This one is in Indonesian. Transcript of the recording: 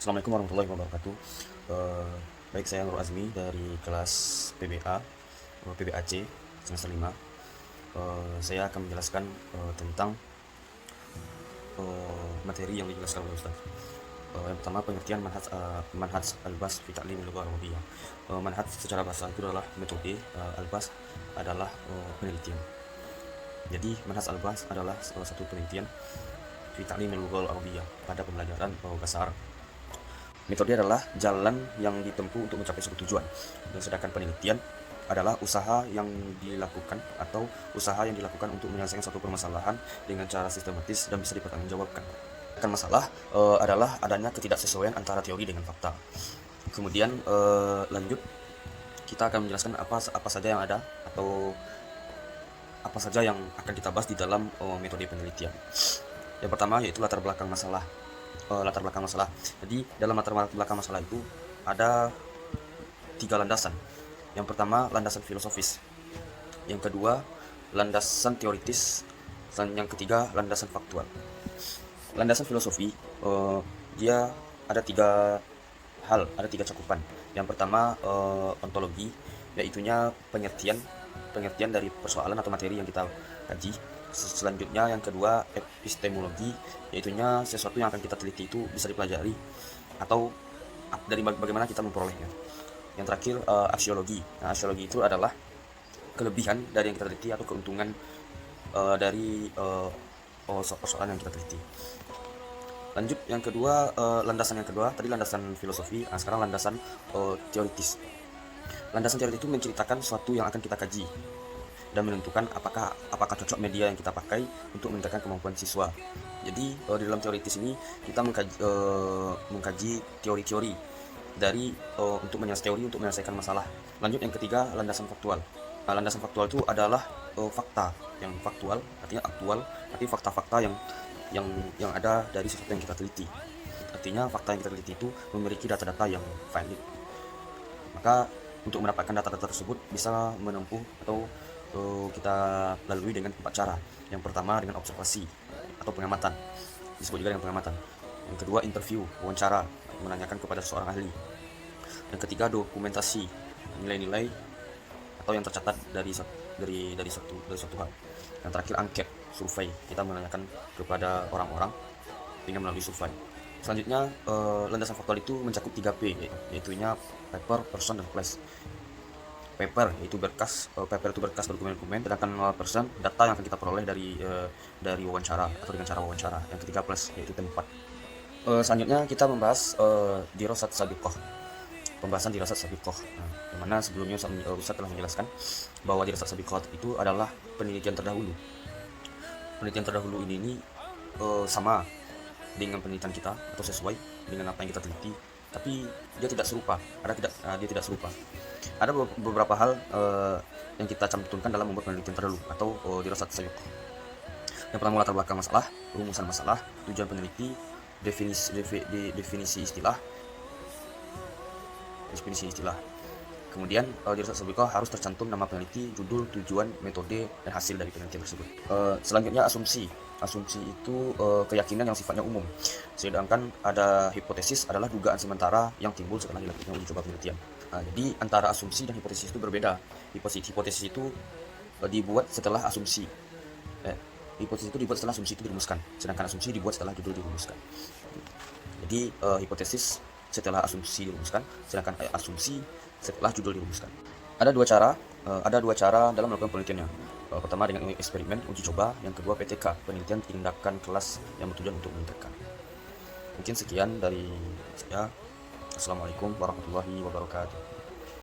Assalamualaikum warahmatullahi wabarakatuh. Eh, Baik, saya Nur Azmi dari kelas PBA, PBAC semester 5. Saya akan menjelaskan tentang materi yang dijelaskan oleh Ustaz. Yang pertama, pengertian manhaj al-Bas fi ta'lim al-lughah al-arabiyyah. Manhaj secara bahasa itu adalah metode, al-Bas adalah penelitian. Jadi manhaj al-Bas adalah salah satu penelitian fi ta'lim al-lughah al-arabiyyah pada pembelajaran bahasa Arab. Metode adalah jalan yang ditempuh untuk mencapai suatu tujuan, dan sedangkan penelitian adalah usaha yang dilakukan untuk menyelesaikan suatu permasalahan dengan cara sistematis dan bisa dipertanggungjawabkan. Kan masalah adalah adanya ketidaksesuaian antara teori dengan fakta. Kemudian lanjut, kita akan menjelaskan apa saja yang ada atau apa saja yang akan kita bahas di dalam metode penelitian. Yang pertama yaitu latar belakang masalah. Jadi dalam latar belakang masalah itu ada 3 landasan. Yang pertama, landasan filosofis. Yang kedua, landasan teoritis. Dan yang ketiga, landasan faktual. Landasan filosofi, dia ada 3 hal, ada 3 cakupan. Yang pertama, ontologi, yaitunya pengertian dari persoalan atau materi yang kita kaji. Selanjutnya yang kedua, epistemologi, yaitunya sesuatu yang akan kita teliti itu bisa dipelajari atau dari bagaimana kita memperolehnya. Yang terakhir, aksiologi. Nah, aksiologi itu adalah kelebihan dari yang kita teliti atau keuntungan dari persoalan yang kita teliti. Lanjut, yang kedua, landasan yang kedua tadi landasan filosofi. Nah, sekarang landasan teoritis. Landasan teoritis itu menceritakan sesuatu yang akan kita kaji dan menentukan apakah cocok media yang kita pakai untuk meningkatkan kemampuan siswa. Jadi di dalam teoritis ini kita mengkaji teori-teori dari untuk menyelesaikan masalah. Lanjut, yang ketiga, landasan faktual. Nah, landasan faktual itu adalah fakta yang faktual, artinya aktual, tapi fakta-fakta yang ada dari sesuatu yang kita teliti. Artinya fakta yang kita teliti itu memiliki data-data yang valid. Maka untuk mendapatkan data-data tersebut bisa menempuh atau kita lalui dengan 4 cara. Yang pertama dengan observasi atau pengamatan, disebut juga dengan pengamatan. Yang kedua, interview, wawancara, menanyakan kepada seorang ahli. Yang ketiga, dokumentasi, nilai-nilai atau yang tercatat dari suatu hal. Yang terakhir, angket, survei, kita menanyakan kepada orang-orang dengan melalui survei. Selanjutnya, landasan faktual itu mencakup 3P, yaitunya paper, person, dan place. Paper itu berkas berdokumen-dokumen, sedangkan person data yang akan kita peroleh dari wawancara atau dengan cara wawancara. Yang ketiga, plus, yaitu tempat. Selanjutnya kita membahas dirasat sabiqah, pembahasan dirasat sabiqah. Nah, yang mana sebelumnya Ustaz telah menjelaskan bahwa dirasat sabiqah itu adalah penelitian terdahulu. Penelitian terdahulu ini sama dengan penelitian kita atau sesuai dengan apa yang kita teliti, tapi dia tidak serupa. Dia tidak serupa. Ada beberapa hal yang kita cantumkan dalam membuat penelitian terdahulu atau dirasat sabiqah. Yang pertama, latar belakang masalah, rumusan masalah, tujuan peneliti, definisi istilah. Kemudian dirasat sabiqah harus tercantum nama peneliti, judul, tujuan, metode, dan hasil dari penelitian tersebut. Selanjutnya, asumsi. Asumsi itu keyakinan yang sifatnya umum, sedangkan ada hipotesis adalah dugaan sementara yang timbul setelah dilakukan uji coba penelitian. Jadi antara asumsi dan hipotesis itu berbeda. Hipotesis itu dibuat setelah asumsi. Hipotesis itu dibuat setelah asumsi itu dirumuskan, sedangkan asumsi dibuat setelah judul dirumuskan. Jadi hipotesis setelah asumsi dirumuskan, sedangkan asumsi setelah judul dirumuskan. Ada dua cara dalam melakukan penelitiannya. Pertama dengan eksperimen, uji coba. Yang kedua, PTK, penelitian tindakan kelas yang bertujuan untuk meningkatkan. Mungkin sekian dari saya. Assalamualaikum warahmatullahi wabarakatuh.